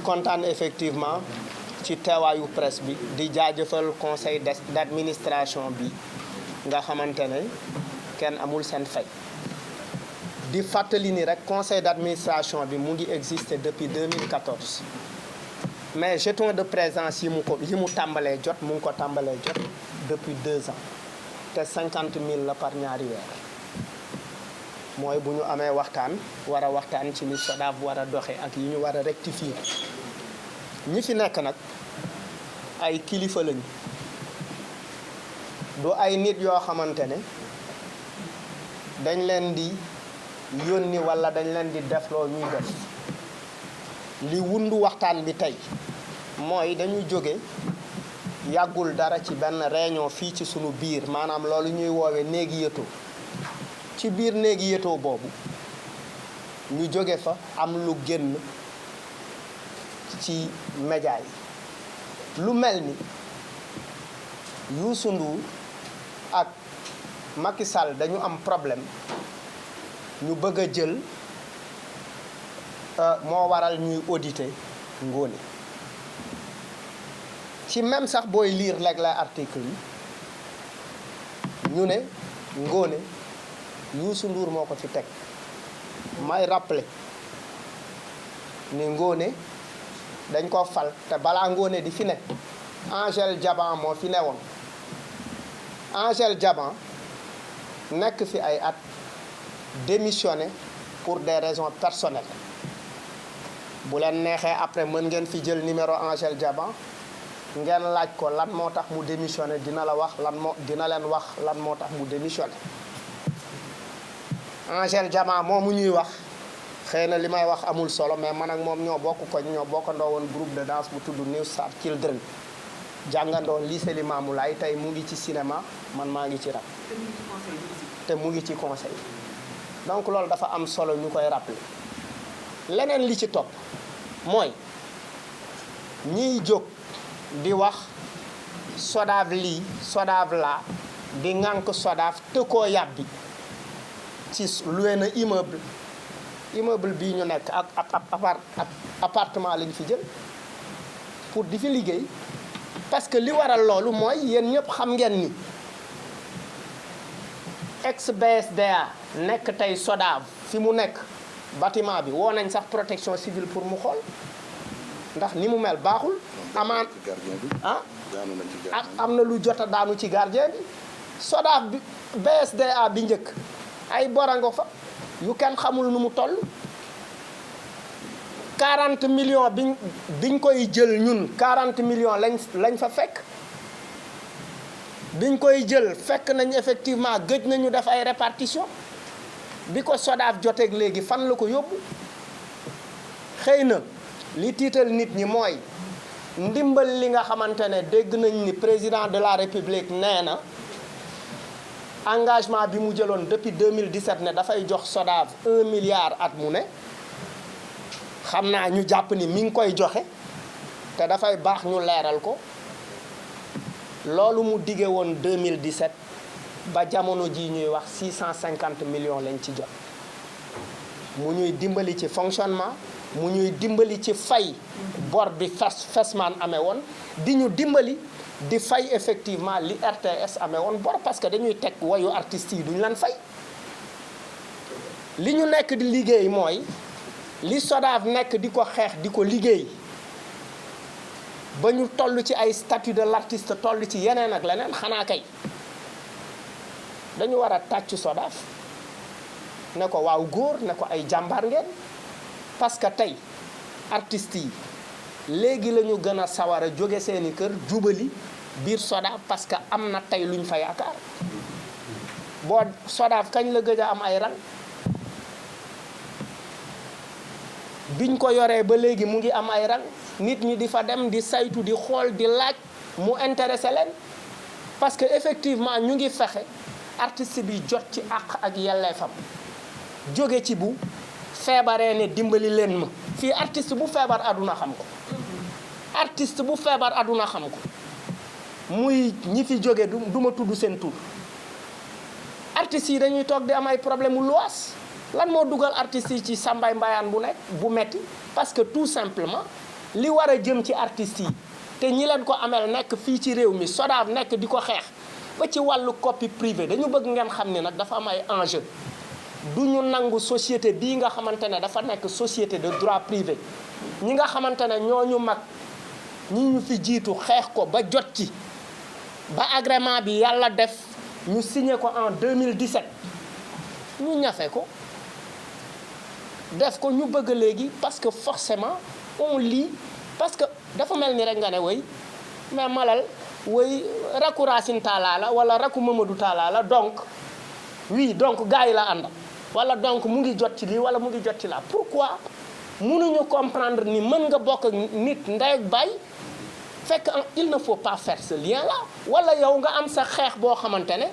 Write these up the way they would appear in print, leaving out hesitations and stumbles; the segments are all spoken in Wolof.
kontaan effectivement ci teewaayu presse bi di jaajëfal conseil d'administration bi nga xamante ne kenn amul seen fay di fàttali ni rek conseil d'administration bi mu ngi exister depuis 2014 mais jeton de présence yi mu tàmbalee jot mu ngi ko tàmbalee jot depuis 2 ans te 50 000 la par ñaari weer mooy bu ñu amee waxtaan war a waxtaan ci ni SODAV war a doxe ak yi ñu war a rectifier ñi fi nekk nag ay kilifa lañu du ay nit yoo xamante ne dañ leen di yónni walla dañ leen di defloo ñuy def li wundu waxtaan bi tey mooy dañu jóge yàggul dara ci benn réunion fii ci sunu biir maanaam loolu ñuy woowe néegi yëtoo ci biir néegi yëtoo boobu ñu jóge fa am lu génn ci média yi lu mel ni Youssou Ndour ak Macky Sall dañu am problème ñu bëgg a jël moo waral ñuy auditer Ngoné ci même sax booy lire léeg-léeg article yi ñu ne Ngoné Youssou Ndour moo ko fi teg may rappeler ni Ngoné dañ ko fal te balaa Ngoné di fi ne Angèle Diaban moo fi newoon Angèle Diaban nekk fi ay at démissionné pour des raisons personnelles bu leen neexee après mën ngeen fi jël numéro Angèle Diaban ngeen laaj ko lan moo tax mu démissionné dina leen wax lan moo tax mu démissionné Angèle Diaban moomu ñuy wax xëy na li may wax amul solo mais man ak moom ñoo bokk koñ ñoo bokkandoo woon groupe de danse bu tudd New Star Children jàngandoo lycée Limamoulaye tey mu ngi ci cinéma man maa ngi ci rap te mu ngi ci conseil donc loolu dafa am solo ñu koy rappeler leneen li ci topp mooy ñiy jóg di wax SODAV lii SODAV laa di ŋànk SODAV te koo yàbbi ci loué na immeuble bii ñu nekk ak appartement lañ fi jël pour di fi liggéey parce que li waral loolu mooy yéen ñëpp xam ngeen ni ex BSDA nekk tey SODAV fi mu nekk bâtiment bi woo nañ sax protection civile pour mu xool ndax ni mu mel baaxul amaan am na lu jot a daanu ci gardien bi SODAV bi BSDA bi njëkk ay borango fa yu kenn xamul nu mu toll 40 millions biñ koy jël ñun 40 millions lañ fa fekk biñ koy jël fekk nañ effectivement gëj nañu def ay répartition bi ko SODAV joteeg léegi fan la ko yóbbu xëy na li tiital nit ñi mooy ndimbal li nga xamante ne dégg nañ ni président de la république nee na engagement bi mu jëloon depuis 2017 ne dafay jox SODAV 1 milliard at mu ne xam naa ñu jàpp ni mi ngi koy joxe te dafay baax ñu leeral ko loolu mu dige woon 2017 ba jamono ji ñuy wax 650 millions lañ ci jot mu ñuy dimbali ci fonctionnement mu ñuy dimbali ci fay bor bi Fesman amee woon di ñu dimbali di fay effectivement li RTS amee woon bor parce que dañuy teg wayu artistes yi duñu leen fay li ñu nekk di liggéey mooy li SODAV nekk di ko xeex di ko liggéey ba ñu toll ci ay statut de l'artiste toll ci yeneen ak leneen xanaa kay dañu war a tàcc SODAV ne ko waaw góor ne ko ay jàmbaar ngeen parce que tey artistes yi léegi la ñu gën a sawar a jóge seeni kër jubali biir SODAV parce que am na tey luñ fa yaakaar boo SODAV kañ la gëj a am ay rang biñ ko yoree ba léegi mu ngi am ay rang nit ñi di fa dem di saytu di xool di laaj mu intéressé leen parce que effectivement ñu ngi fexe artiste bi jot ci àq ak yelleefam jóge ci bu feebaree ne dimbali leen ma fii artiste bu feebar àdduna xam ko artiste bu feebar àdduna xam ko muy ñi fi jóge du ma tudd seen tur artistes yi dañuy toog di am ay problème mu luwaas lan moo dugal artistes yi ci sambay mbayaan bu nekk bu metti parce que tout simplement li war a jëm ci artistes yi te ñi leen ko amel nekk fii ci réew mi SODAV nekk di ko xeex ba ci wàllu copie privée dañu bëgg ngeen xam ne nag dafa am ay enjeu du ñu nangu société bii nga xamante ne dafa nekk société de droit privé ñi nga xamante ne ñooñu mag ñi ñu fi jiitu xeex ko ba jot ci ba agrément bi yàlla def ñu signé ko en 2017 ñu ñafe ko def ko ñu bëgg léegi parce que forcément on lit parce que dafa mel ni rek nga ne way mais Malal way rakku Racine Talla la wala rakku Mamadou Talla la donc oui donc gars yi la àndal wala donc mu ngi jot ci lii wala mu ngi jot ci la pourquoi mënuñu comprendre ni mën nga bokk ak nit ndey ak baay fekk il ne faut pas faire ce lien là wala yow nga am sa xeex boo xamante ne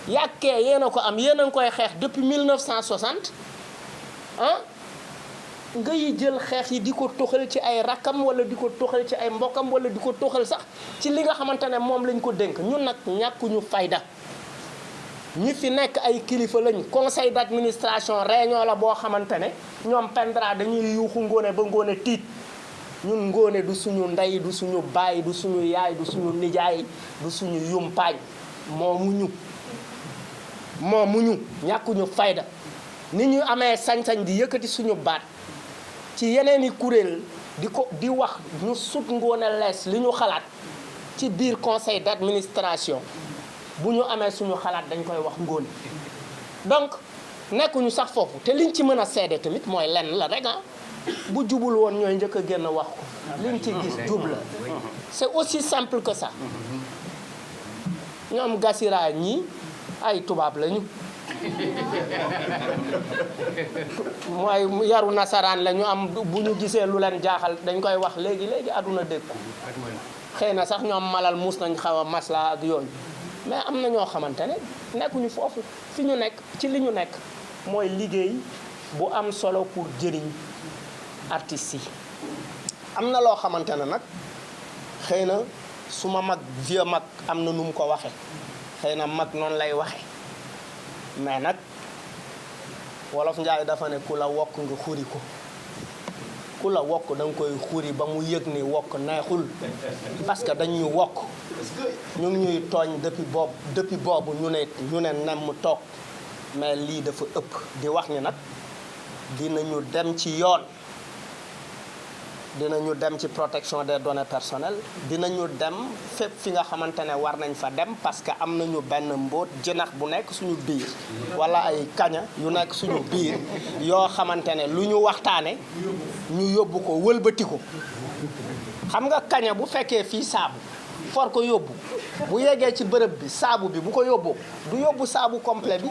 yàkkee yéen a ko am yéen a ngi koy xeex depuis 1960 ah nga yi jël xeex yi di ko toxal ci ay rakkam wala di ko toxal ci ay mbokkam wala di ko toxal sax ci li nga xamante ne moom lañ ko dénk ñun nag ñàkkuñu fayda ñi fi nekk ay kilifa lañ conseil d'administration réunion la boo xamante ne ñoom pendra dañuy yuuxu Ngoné ba Ngoné tiit ñun Ngoné du suñu ndey du suñu baay du suñu yaay du suñu nijaay du suñu yumpaañ moomuñu ñàkkuñu fayda ni ñu amee sañ-sañ di yëkkati suñu baat ci yeneen i kuréel di wax ñu sut Ngoné lees li ñu xalaat ci biir conseil d'administration bu ñu amee suñu xalaat dañ koy wax Ngoné donc nekkuñu sax foofu te liñ ci mën a seede tamit mooy lenn la rek bu jubul woon ñooy njëkk a génn wax ko liñ ci gis jub la c'est aussi simple que ça ñoom Gassira ñii ay tubaab lañu mooy yaru nasaraan la ñu am bu ñu gisee lu leen jaaxal dañ koy wax léegi àdduna dégg ko xëy na sax ñoom Malal mus nañ xaw a masla ak yooyu mais am na ñoo xamante ne nekkuñu foofu fi ñu nekk ci li ñu nekk mooy liggéey bu am solo pour jëriñ artistes yi am na loo xamante ne nag xëy na su ma mag vieux mag am na nu mu ko waxe xëy na mag noonu lay waxe mais nag wolof Njaay dafa ne ku la wokk nga xuri ko ku la wokk da nga koy xuri ba mu yëg ni wokk neexul parce que dañ ñu wokk ñu ngi ñuy tooñ depuis boobu ñu ne nemm toog mais lii dafa ëpp di wax ni nag dinañu dem ci yoon dinañu dem ci protection des données personnelles dinañu dem fépp fi nga xamante ne war nañ fa dem parce que am nañu benn mbóot jënax bu nekk suñu biir wala ay kaña yu nekk suñu biir yoo xamante ne lu ñu waxtaane ñu yóbbu ko wëlbati ko xam nga kaña bu fekkee fii saabu for ko yóbbu bu yeggee ci bërëb bi saabu bi bu ko yóbboo du yóbbu saabu complet bi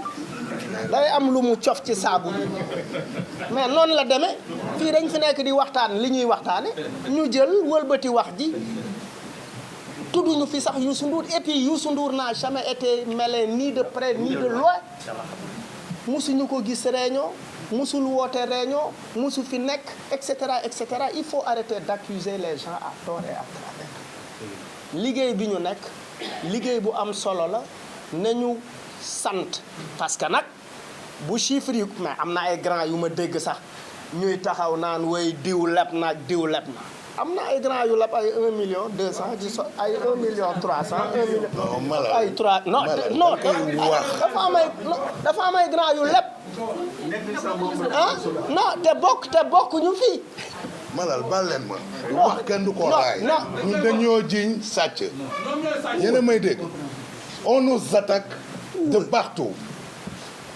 day am lu mu cof ci saabu bi mais noonu la demee fii dañ fi nekk di waxtaan li ñuy waxtaane ñu jël wëlbati wax ji tudduñu fi sax Youssou Ndour et puis Youssou Ndour n'a jamais été mêlé ni de près ni de loin musuñu ko gis réunion musul woote réunion musu fi nekk et cetera il faut arrêter d'accuser les gens à tort et à travers liggéey bi ñu nekk liggéey bu am solo la nañu sant parce que nag bu chiffre yi mais am na ay grand yu ma dégg sax ñuy taxaw naan way diw leb na diw leb na am na ay grand yu leb ay 1 million 200 ci so ay 1 million 300 1 million ay 3 non dafa am ay grand yu leb non te bokk ñu fii Malal baal leen ma wax kenn du ko raay ñun dañoo jiiñ sàcc yéen a may dégg on nous attaque de partout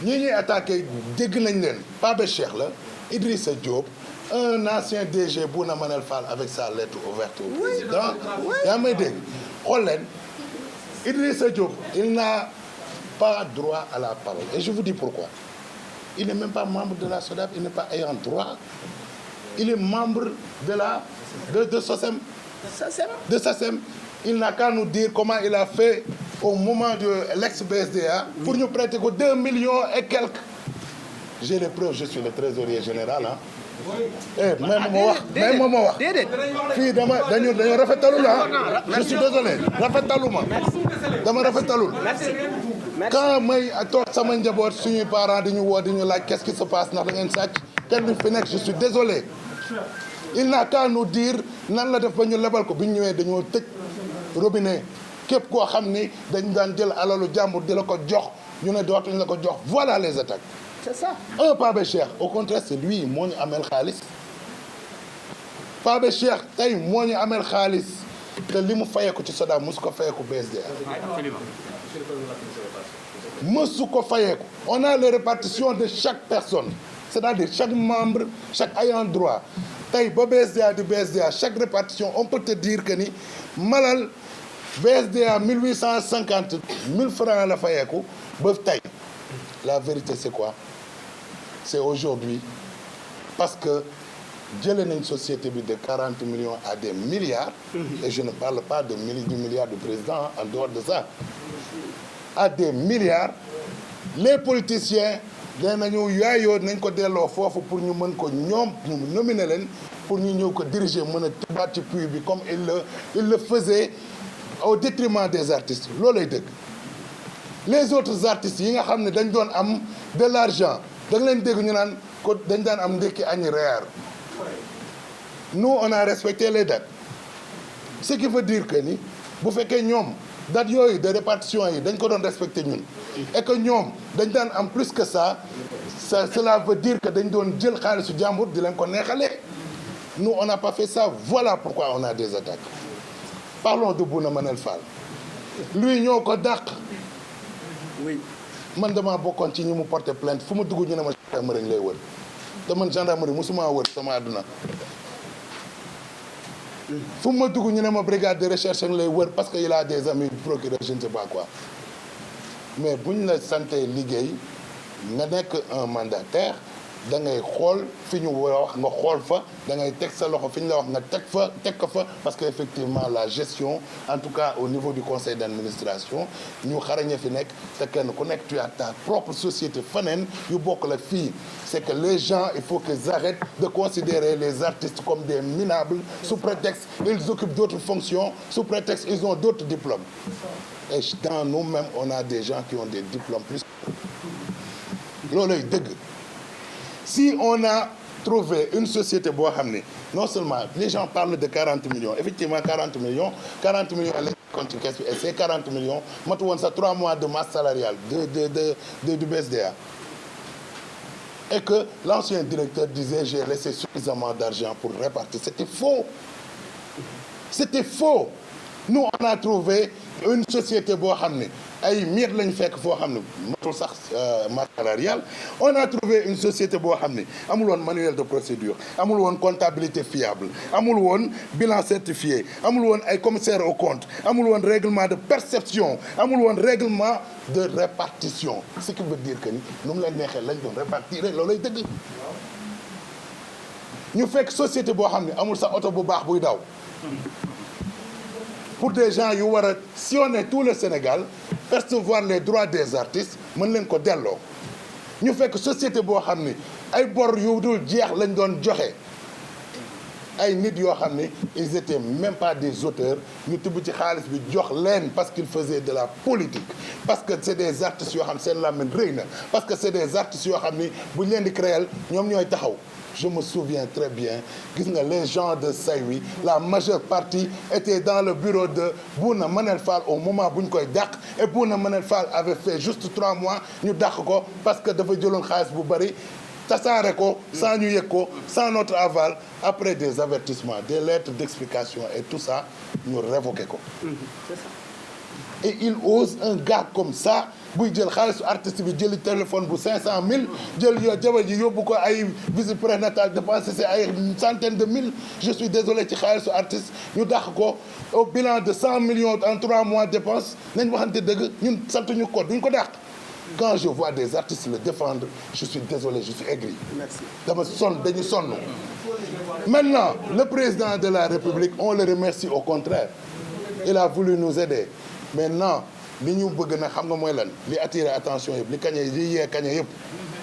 ñi ñuy attaqué dégg nañ leen Pape Cheikh la Idrissa Diop un ancien DG Bouna Manel Fall avec sa lettre ouverte au président yaa may dégg xool leen Idrissa Diop il n'a pas droit à la parole et je vous dis pourquoi il n'est même pas membre de la SODAV il n'est pas ayant droit. Il est membre de SOSEM. De SOSEM. Il n'a qu'à nous dire comment il a fait au moment de l'ex-BSDA pour nous prêter que 2 millions et quelques. J'ai les preuves, je suis le trésorier général. Même moi. Fille, dañu rafetalul je suis désolé. Rafetaluma. Dama rafetalul. Quand may toog sama njaboot suñuy parents di ñu woo di ñu laaj qu'est-ce qui se passe ndax da ngeen sàcc kenn du fi nekk je suis désolé. Il n'a qu'à nous dire nan la def ba ñu lebal ko bi ñu ñëwee dañoo tëj robinet képp koo xam ni dañ daan jël alalu jàmbur di la ko jox ñu ne dootuñ la ko jox. Voilà les attaques. C'est ça. Pape Cheikh au contraire c'est lui moo ñu amel xaalis Pape Cheikh tey moo ñu amel xaalis te li mu fayeeku ci SODAV mosu ko fayeeku BSDA. mësu ko fayeeku. On a les répartitions de chaque personne c'est-à-dire chaque membre chaque ayant droit tey ba BSDA di BSDA chaque répartition on peut te dire que ni Malal BSDA 1850 1000 francs la fayeeku ba tey la vérité c'est quoi? C'est aujourd'hui parce que jëlee nañ société bi de 40 millions à des milliards. Et je ne parle pas du milliard du président en dehors de ça. À des milliards les politiciens nee nañu yaayoo nañ ko delloo foofu pour ñu mën ko ñoom ñu nominer leen pour ñu ñëw ko diriger mën a tubaat ci puits bi comme il le faisait au détriment des artistes loolay dëgg. Les autres artistes yi nga xam ne dañ doon am de l'argent da nga leen dégg ñu naan ko dañ daan am ndekki añ reer. Nous on a respecté les dates ce qui veut dire que ni bu fekkee ñoom dates yooyu de répartition yi dañ ko doon respecté ñun et que ñoom dañ daan am plus que ça cela veut dire que dañ doon jël xaalisu jàmbur di leen ko neexalee. Nous on n'a pas fait ça. Voilà pourquoi on a des attaques. Parlons de Bouna Manel Fall lui ñoo ko dàq. Oui. Man damaa bokkoon ci ñi mu porté plainte fu ma dugg ñu ne ma gendarmerie lay wër te man gendarmerie musuma wër sama àdduna fu ma dugg ñu ne ma brigade de recherche lay wër parce que il a des amis procureur je ne sais pas quoi mais buñ la santé liggéey nga nekk un mandataire da ngay xool fi ñu wax nga xool fa da ngay teg sa loxo fi ñu la wax nga teg ko fa parce que effectivement la gestion en tout cas au niveau du conseil d'administration ñu xarañe fi nekk te kenn ku nekk tu as ta propre société feneen yu bokk la fii c'est que les gens il faut qu'ils arrêtent de considérer les artistes comme des minables sous prétexte ils occupent d'autres fonctions sous prétexte ils ont d'autres diplômes et dans nous-mêmes on a des gens qui ont des diplômes plus loolay dëgg. Si on a trouvé une société boo xam ne non seulement les gens parlent de 40 millions effectivement 40 millions lañ compte ci caisse bi et ces 40 millions matu woon sa 3 mois de masse salariale du BSDA et que l'ancien directeur disait j'ai laissé suffisamment d'argent pour répartir. C'était faux. Nous on a trouvé une société boo xam ne ay miir lañ fekk foo xam ne matul sax masse salariale. On a trouvé une société boo xam ne amul woon manuel de procédure amul woon comptabilité fiable amul woon bilan certifié amul woon ay commissaire aux comptes amul woon règlement de perception amul woon règlement de répartition ce qui veut dire que ni nu mu leen neexee lañ doon répartir loolay dëgg. ñu fekk société boo xam ne amul sax oto bu baax buy daw. Pour des gens yu war a sillonner tout le Sénégal percevoir les droits des artistes mën leen ko delloo ñu fekk société boo xam ni ay bor yu dul jeex lañ doon joxe ay nit yoo xam ni ils étaient même pas des auteurs ñu tibb ci xaalis bi jox leen parce qu'ils faisaient de la politique parce que c'est des artistes yoo xam seen làmmiñ rëy na parce que c'est des artistes yoo xam ni buñ leen di créer ñoom ñooy taxaw. Je me souviens très bien gis nga les gens de Saint-Louis la majeure partie était dans le bureau de Bouna Manel Fall au moment bu ñu koy dàq et Bouna Manel Fall avait fait juste 3 mois ñu dàq ko parce que dafa jëloon xaalis bu bari tasaare ko sans ñu yëg ko sans notre aval après des avertissements des lettres d'explication et tout ça ñu révoqué ko. C'est ça. Et il ose un gars comme ça buy jël xaalisu artiste bi jëli téléphone bu 500 000 jël jabar ji yóbbu ko ay visite prénatale dépensé c'est ay centaines de mille je suis désolé ci xaalisu artiste ñu dàq ko au bilan de 100 millions en 3 mois dépense nañ waxante dëgg ñun santuñu ko duñ ko dàq. Quand je vois des artistes le défendre je suis désolé je suis aigri. Merci. dama sonn dañu sonn. Maintenant le président de la République on le remercie au contraire il a voulu nous aider maintenant. li ñu bëgg na xam nga mooy lan li attirer attention yëpp li kañe li yee kañe yëpp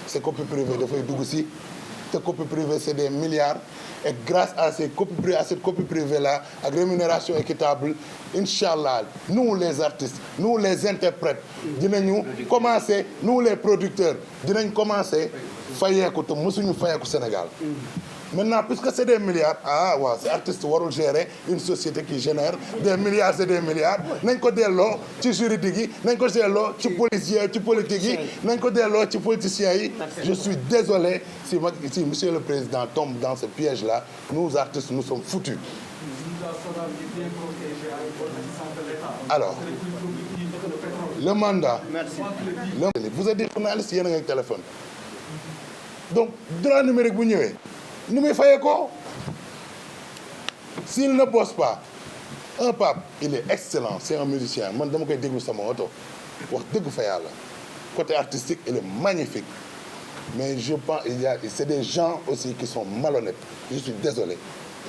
c'est copie privée dafay dugg si te copie privée c'est des milliards et grâce à cette copie privée là ak rémunération équitable inchallah nous les artistes nous les interprètes dinañu commencer nous les producteurs dinañ commencer fayeeku te mësuñu fayeeku Sénégal Maintenant, puisque c'est des milliards, ah waaw c'est artiste warul gérer une société qui génère des milliards et des milliards nañ ko delloo ci juridique yi nañ ko delloo ci policiers ci politique yi nañ ko delloo ci politiciens yi. Je suis désolé si monsieur le président tombe dans ce piège-là, nous artistes nous sommes foutus. Alors le mandat. Merci. Vous êtes des journalistes yéen a ngi téléphone donc droit numérique bu ñëwee nu muy fayee ko s'il ne bosse pas un Pape il est excellent c'est un musicien man dama koy déglu sama oto wax dëgg fa yàlla côté artistique il est magnifique mais je pense c'est des gens aussi qui sont malhonnêtes je suis désolé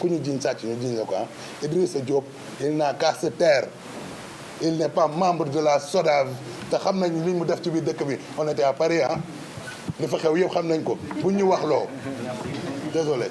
ku ñu jiñ sàcc ñu jiñ la ko ah Idrissa Diop il n'a qu'à se taire il n'est pas membre de la SODAV te xam nañ li mu def ci biir dëkk bi on était à Paris ah li fa xew yëpp xam nañ ko bu ñu wax loo désolé